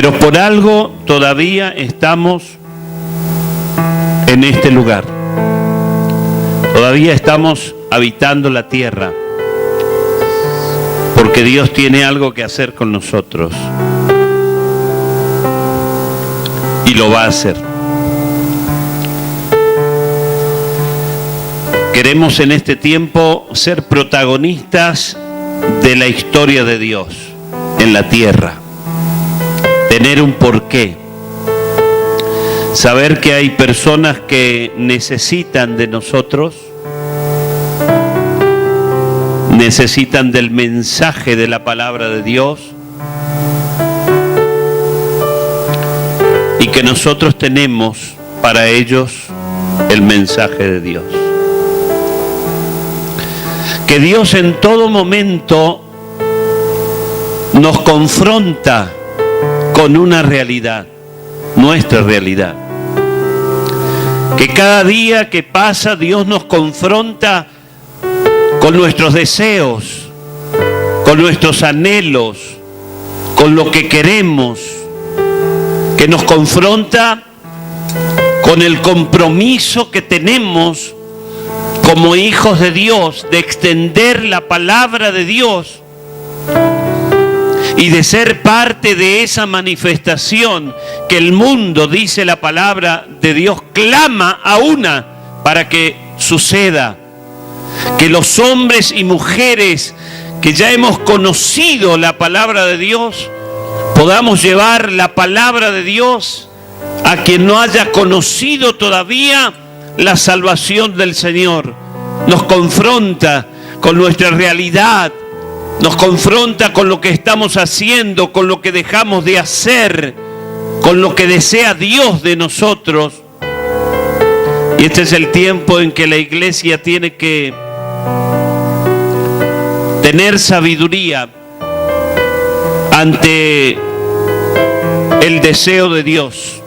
Pero por algo todavía estamos en este lugar. Todavía estamos habitando la tierra. Porque Dios tiene algo que hacer con nosotros. Y lo va a hacer. Queremos en este tiempo ser protagonistas de la historia de Dios en la tierra. Tener un porqué. Saber que hay personas que necesitan de nosotros. Necesitan del mensaje de la palabra de Dios. Y que nosotros tenemos para ellos el mensaje de Dios. Que Dios en todo momento nos confronta con una realidad, nuestra realidad. Que cada día que pasa Dios nos confronta con nuestros deseos, con nuestros anhelos, con lo que queremos, que nos confronta con el compromiso que tenemos como hijos de Dios, de extender la palabra de Dios y de ser parte de esa manifestación que el mundo, dice la palabra de Dios, clama a una para que suceda. Que los hombres y mujeres que ya hemos conocido la palabra de Dios, podamos llevar la palabra de Dios a quien no haya conocido todavía la salvación del Señor. Nos confronta con nuestra realidad, nos confronta con lo que estamos haciendo, con lo que dejamos de hacer, con lo que desea Dios de nosotros. Y este es el tiempo en que la iglesia tiene que tener sabiduría ante el deseo de Dios.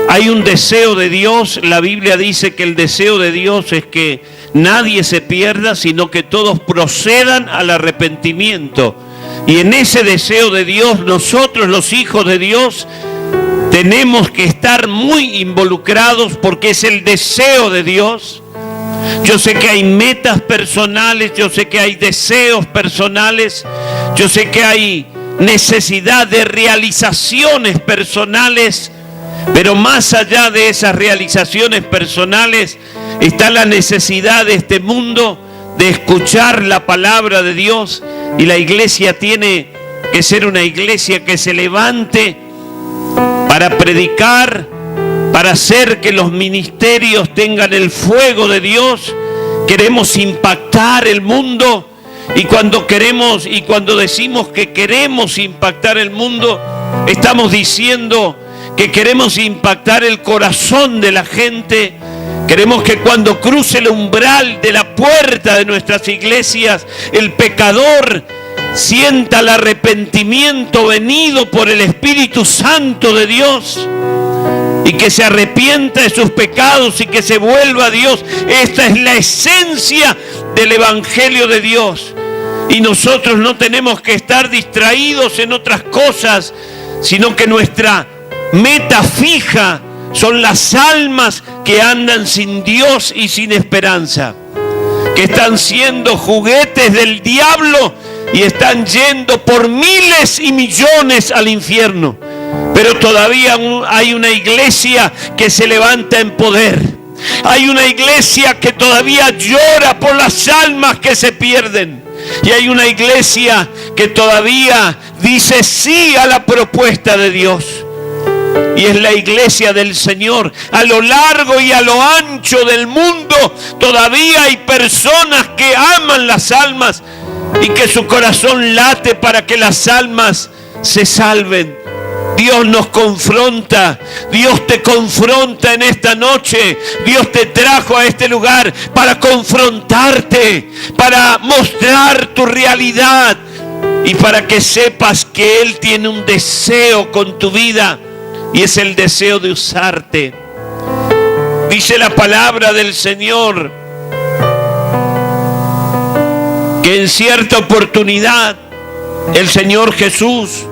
Hay un deseo de Dios, la Biblia dice que el deseo de Dios es que nadie se pierda, sino que todos procedan al arrepentimiento. Y en ese deseo de Dios, nosotros los hijos de Dios, tenemos que estar muy involucrados porque es el deseo de Dios. Yo sé que hay metas personales, yo sé que hay deseos personales, yo sé que hay necesidad de realizaciones personales, pero más allá de esas realizaciones personales está la necesidad de este mundo de escuchar la palabra de Dios, y la iglesia tiene que ser una iglesia que se levante para predicar, para hacer que los ministerios tengan el fuego de Dios. Queremos impactar el mundo, y cuando decimos que queremos impactar el mundo, estamos diciendo que queremos impactar el corazón de la gente. Queremos que cuando cruce el umbral de la puerta de nuestras iglesias, el pecador sienta el arrepentimiento venido por el Espíritu Santo de Dios, y que se arrepienta de sus pecados y que se vuelva a Dios. Esta es la esencia del Evangelio de Dios. Y nosotros no tenemos que estar distraídos en otras cosas, sino que nuestra meta fija son las almas que andan sin Dios y sin esperanza, que están siendo juguetes del diablo y están yendo por miles y millones al infierno. Pero todavía hay una iglesia que se levanta en poder. Hay una iglesia que todavía llora por las almas que se pierden. Y hay una iglesia que todavía dice sí a la propuesta de Dios. Y es la iglesia del Señor. A lo largo y a lo ancho del mundo todavía hay personas que aman las almas y que su corazón late para que las almas se salven. Dios nos confronta, Dios te confronta en esta noche. Dios te trajo a este lugar para confrontarte, para mostrar tu realidad y para que sepas que Él tiene un deseo con tu vida, y es el deseo de usarte. Dice la palabra del Señor que en cierta oportunidad el Señor Jesús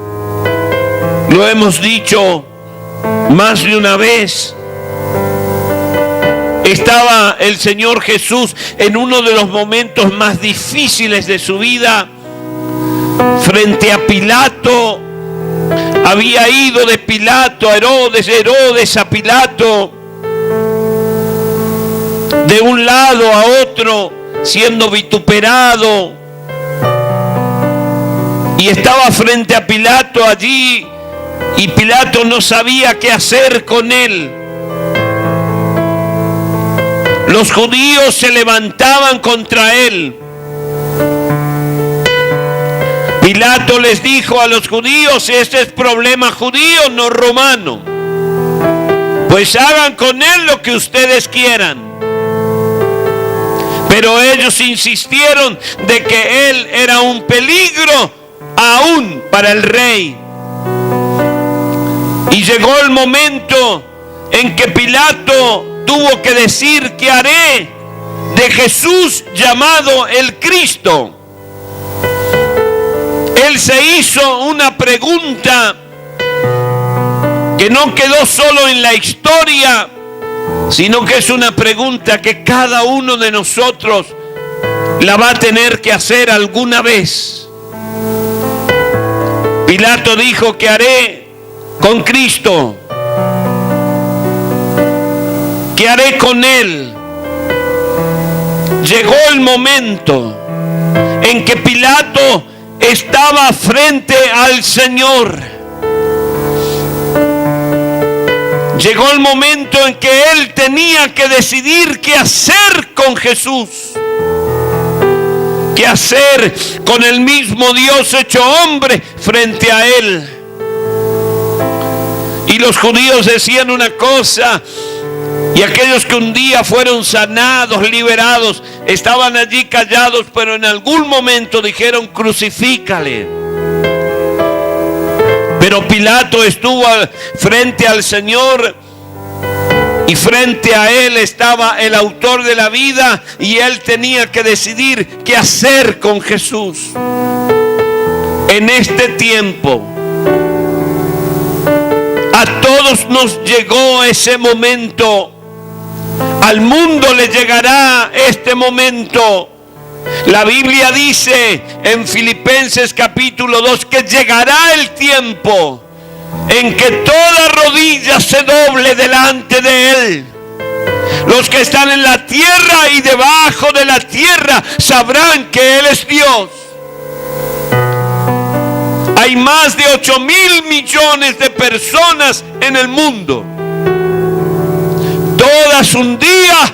Lo hemos dicho más de una vez. Estaba el Señor Jesús en uno de los momentos más difíciles de su vida, frente a Pilato. Había ido de Pilato a Herodes, Herodes a Pilato, de un lado a otro, siendo vituperado. Y estaba frente a Pilato allí, y Pilato no sabía qué hacer con él. Los judíos se levantaban contra él. Pilato les dijo a los judíos: este es problema judío, no romano. Pues hagan con él lo que ustedes quieran. Pero ellos insistieron de que él era un peligro aún para el rey. Y llegó el momento en que Pilato tuvo que decir: ¿qué haré de Jesús llamado el Cristo? Él se hizo una pregunta que no quedó solo en la historia, sino que es una pregunta que cada uno de nosotros la va a tener que hacer alguna vez. Pilato dijo: ¿qué haré con Cristo? ¿Qué haré con él? Llegó el momento en que Pilato estaba frente al Señor. Llegó el momento en que él tenía que decidir qué hacer con Jesús, qué hacer con el mismo Dios hecho hombre frente a él. Y los judíos decían una cosa, y aquellos que un día fueron sanados, liberados, estaban allí callados, pero en algún momento dijeron: crucifícale. Pero Pilato estuvo frente al Señor, y frente a él estaba el autor de la vida, y él tenía que decidir qué hacer con Jesús. En este tiempo, a todos nos llegó ese momento. Al mundo le llegará este momento. La Biblia dice en Filipenses capítulo 2 que llegará el tiempo en que toda rodilla se doble delante de Él. Los que están en la tierra y debajo de la tierra sabrán que Él es Dios. Hay más de 8.000 millones de personas en el mundo. Todas un día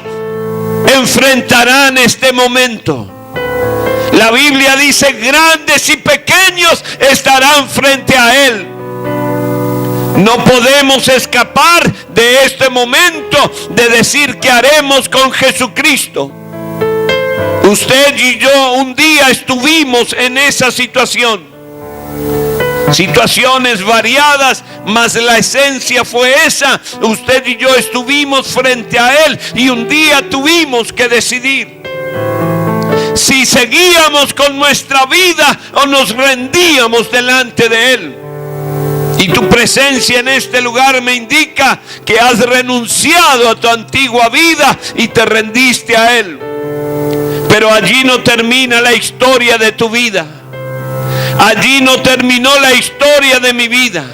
enfrentarán este momento. La Biblia dice: grandes y pequeños estarán frente a Él. No podemos escapar de este momento de decir qué haremos con Jesucristo. Usted y yo un día estuvimos en esa situación. Situaciones variadas, mas la esencia fue esa. Usted y yo estuvimos frente a Él y un día tuvimos que decidir si seguíamos con nuestra vida o nos rendíamos delante de Él. Y tu presencia en este lugar me indica que has renunciado a tu antigua vida y te rendiste a Él. Pero allí no termina la historia de tu vida. Allí no terminó la historia de mi vida.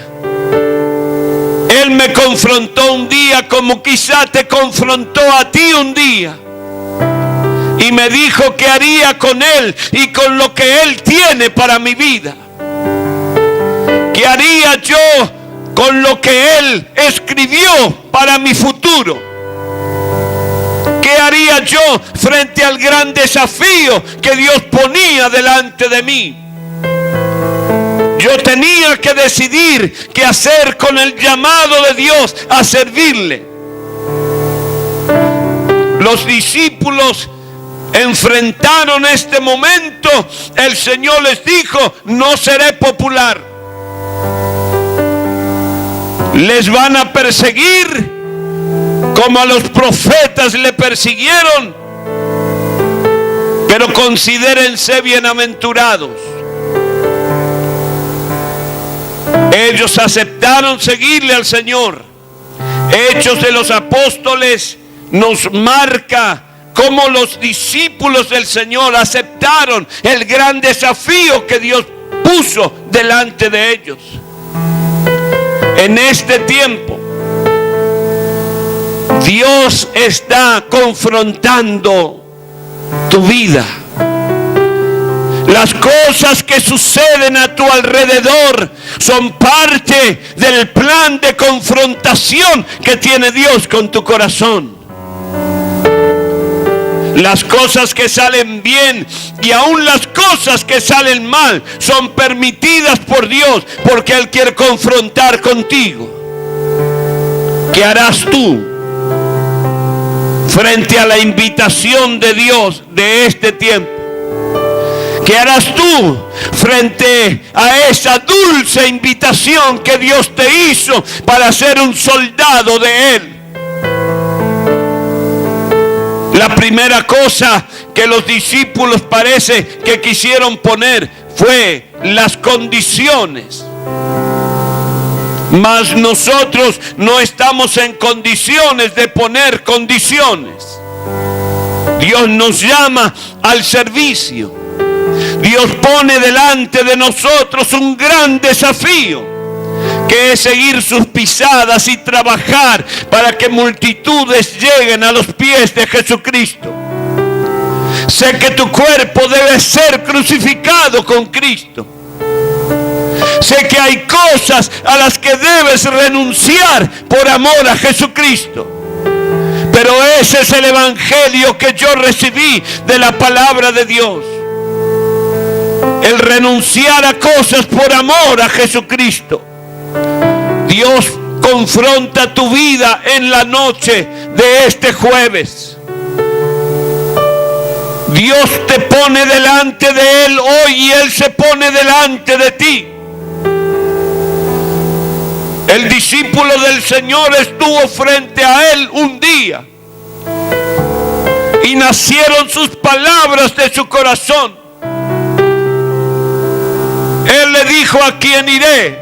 Él me confrontó un día como quizá te confrontó a ti un día. Y me dijo qué haría con Él y con lo que Él tiene para mi vida. ¿Qué haría yo con lo que Él escribió para mi futuro? ¿Qué haría yo frente al gran desafío que Dios ponía delante de mí? Yo tenía que decidir qué hacer con el llamado de Dios a servirle. Los discípulos enfrentaron este momento. El Señor les dijo: no seré popular. Les van a perseguir como a los profetas le persiguieron, pero considérense bienaventurados. Ellos aceptaron seguirle al Señor. Hechos de los Apóstoles nos marca cómo los discípulos del Señor aceptaron el gran desafío que Dios puso delante de ellos. En este tiempo, Dios está confrontando tu vida. Las cosas que suceden a tu alrededor son parte del plan de confrontación que tiene Dios con tu corazón. Las cosas que salen bien y aún las cosas que salen mal son permitidas por Dios porque Él quiere confrontar contigo. ¿Qué harás tú frente a la invitación de Dios de este tiempo? ¿Qué harás tú frente a esa dulce invitación que Dios te hizo para ser un soldado de Él? La primera cosa que los discípulos parece que quisieron poner fue las condiciones. Mas nosotros no estamos en condiciones de poner condiciones. Dios nos llama al servicio. Dios pone delante de nosotros un gran desafío, que es seguir sus pisadas y trabajar para que multitudes lleguen a los pies de Jesucristo. Sé que tu cuerpo debe ser crucificado con Cristo. Sé que hay cosas a las que debes renunciar por amor a Jesucristo. Pero ese es el evangelio que yo recibí de la palabra de Dios. El renunciar a cosas por amor a Jesucristo. Dios confronta tu vida en la noche de este jueves. Dios te pone delante de Él hoy y Él se pone delante de ti. El discípulo del Señor estuvo frente a Él un día y nacieron sus palabras de su corazón. Él le dijo: ¿a quién iré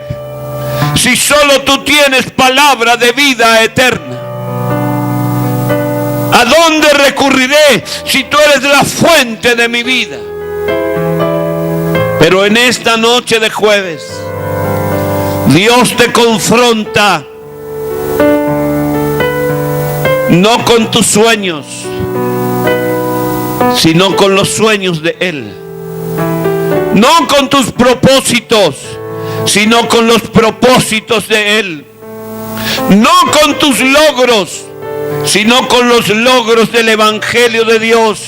si solo tú tienes palabra de vida eterna? ¿A dónde recurriré si tú eres la fuente de mi vida? Pero en esta noche de jueves, Dios te confronta no con tus sueños, sino con los sueños de Él. No con tus propósitos, sino con los propósitos de Él. No con tus logros, sino con los logros del Evangelio de Dios.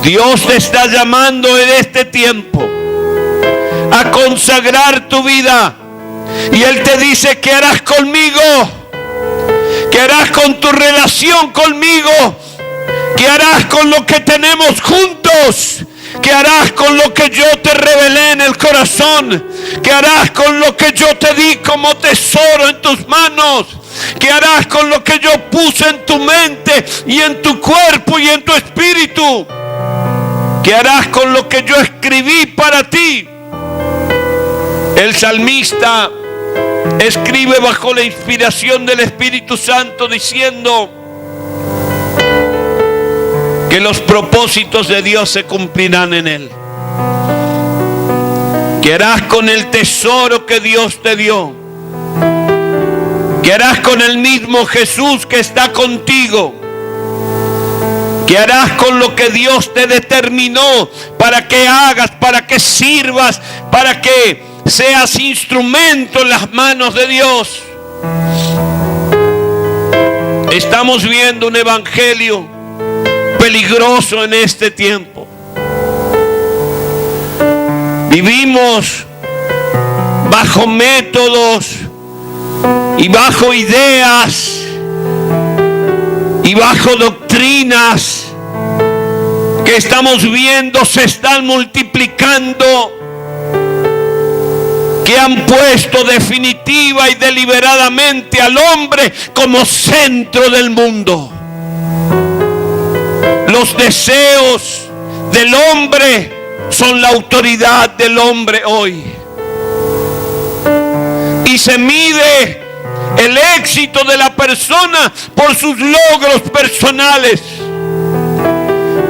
Dios te está llamando en este tiempo a consagrar tu vida. Y Él te dice: ¿qué harás conmigo? ¿Qué harás con tu relación conmigo? ¿Qué harás con lo que tenemos juntos? ¿Qué harás con lo que yo te revelé en el corazón? ¿Qué harás con lo que yo te di como tesoro en tus manos? ¿Qué harás con lo que yo puse en tu mente y en tu cuerpo y en tu espíritu? ¿Qué harás con lo que yo escribí para ti? El salmista escribe bajo la inspiración del Espíritu Santo diciendo que los propósitos de Dios se cumplirán en él. ¿Qué harás con el tesoro que Dios te dio? ¿Qué harás con el mismo Jesús que está contigo? ¿Qué harás con lo que Dios te determinó para que hagas, para que sirvas, para que seas instrumento en las manos de Dios? Estamos viendo un evangelio peligroso en este tiempo. Vivimos bajo métodos y bajo ideas y bajo doctrinas que estamos viendo se están multiplicando, que han puesto definitiva y deliberadamente al hombre como centro del mundo. Los deseos del hombre son la autoridad del hombre hoy. y se mide el éxito de la persona por sus logros personales.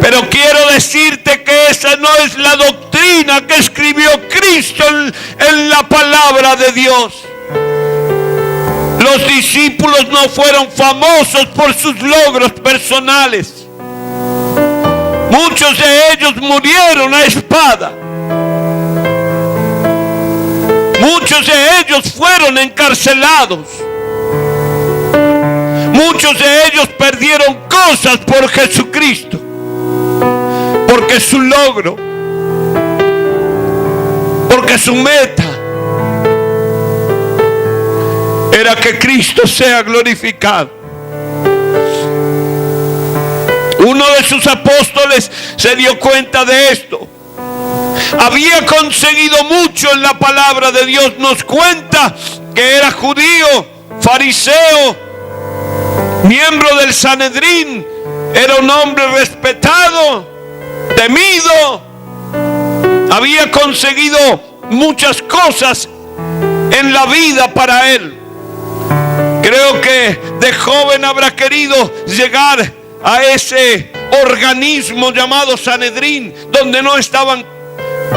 Pero quiero decirte que esa no es la doctrina que escribió Cristo en la palabra de Dios. Los discípulos no fueron famosos por sus logros personales. Muchos de ellos murieron a espada. Muchos de ellos fueron encarcelados. Muchos de ellos perdieron cosas por Jesucristo. Porque su logro, porque su meta era que Cristo sea glorificado. Uno de sus apóstoles se dio cuenta de esto. Había conseguido mucho en la palabra de Dios. Nos cuenta que era judío, fariseo, miembro del Sanedrín. Era un hombre respetado, temido. Había conseguido muchas cosas en la vida para él. Creo que de joven habrá querido llegar a ese organismo llamado Sanedrín, donde no estaban,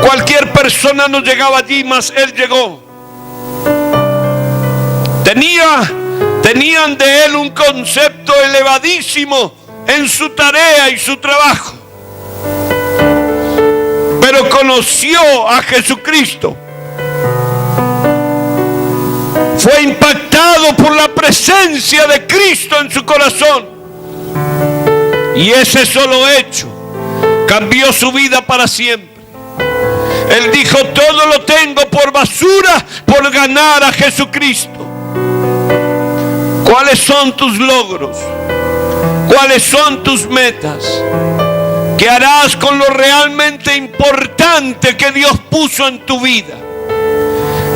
cualquier persona no llegaba allí, mas él llegó. Tenían de él un concepto elevadísimo en su tarea y su trabajo. Pero conoció a Jesucristo. Fue impactado por la presencia de Cristo en su corazón. Y ese solo hecho cambió su vida para siempre. Él dijo: todo lo tengo por basura por ganar a Jesucristo. ¿Cuáles son tus logros? ¿Cuáles son tus metas? ¿Qué harás con lo realmente importante que Dios puso en tu vida?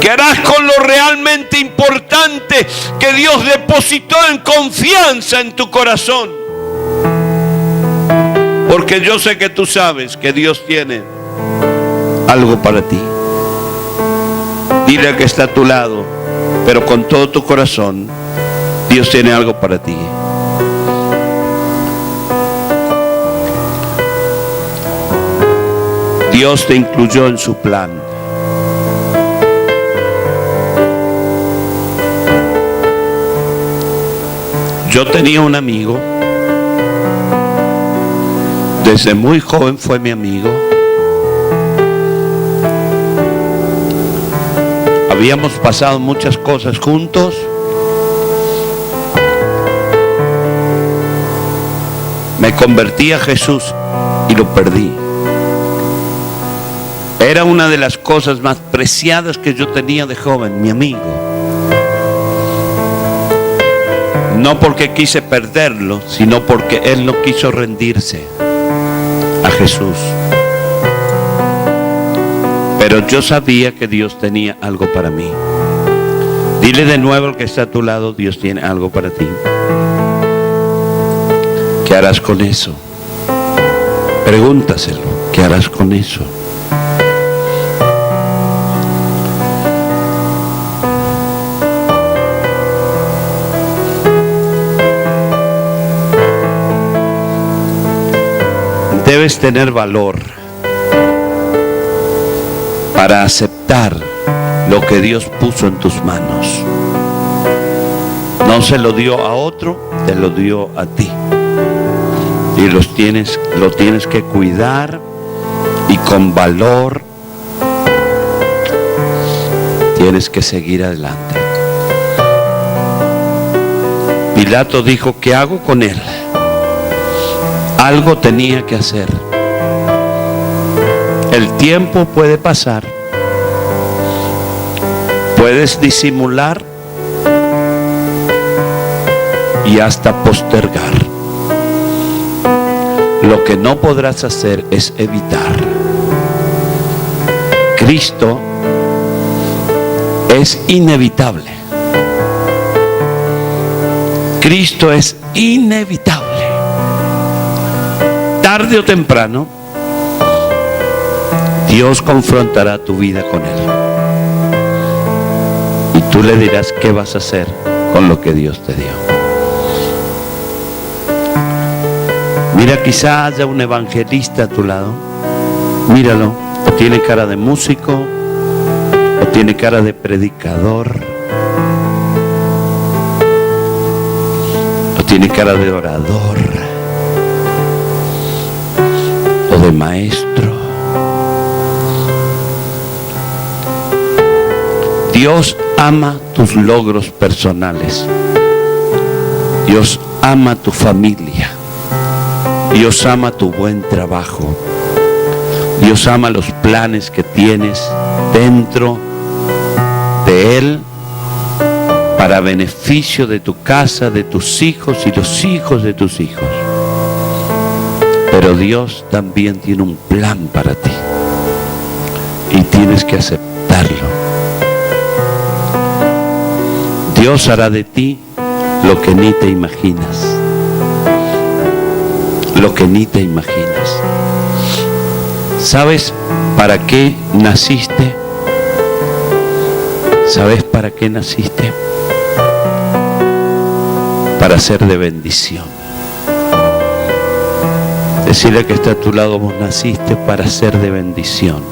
¿Qué harás con lo realmente importante que Dios depositó en confianza en tu corazón? Porque yo sé que tú sabes que Dios tiene algo para ti. Dile al que está a tu lado, pero con todo tu corazón, Dios tiene algo para ti. Dios te incluyó en su plan. Yo tenía un amigo, desde muy joven fue mi amigo. Habíamos pasado muchas cosas juntos. Me convertí a Jesús y lo perdí. Era una de las cosas más preciadas que yo tenía de joven, mi amigo. No porque quise perderlo, sino porque él no quiso rendirse a Jesús. Pero yo sabía que Dios tenía algo para mí. Dile de nuevo al que está a tu lado: Dios tiene algo para ti. ¿Qué harás con eso? Pregúntaselo. ¿Qué harás con eso? Debes tener valor para aceptar lo que Dios puso en tus manos. No se lo dio a otro, te lo dio a ti. Y lo tienes que cuidar, y con valor tienes que seguir adelante. Pilato dijo: ¿qué hago con él? Algo tenía que hacer. El tiempo puede pasar. Puedes disimular y hasta postergar. Lo que no podrás hacer es evitar. Cristo es inevitable. Cristo es inevitable. Tarde o temprano, Dios confrontará tu vida con Él. Y Tú le dirás qué vas a hacer con lo que Dios te dio. Mira, quizá haya un evangelista a tu lado. Míralo. O tiene cara de músico, o tiene cara de predicador, o tiene cara de orador, o de maestro. Dios ama tus logros personales. Dios ama tu familia. Dios ama tu buen trabajo. Dios ama los planes que tienes dentro de Él para beneficio de tu casa, de tus hijos y los hijos de tus hijos. Pero Dios también tiene un plan para ti y tienes que aceptarlo. Dios hará de ti lo que ni te imaginas. Lo que ni te imaginas. ¿Sabes para qué naciste? ¿Sabes para qué naciste? Para ser de bendición. Decirle que está a tu lado, vos naciste para ser de bendición.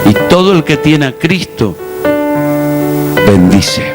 Y todo el que tiene a Cristo, bendice.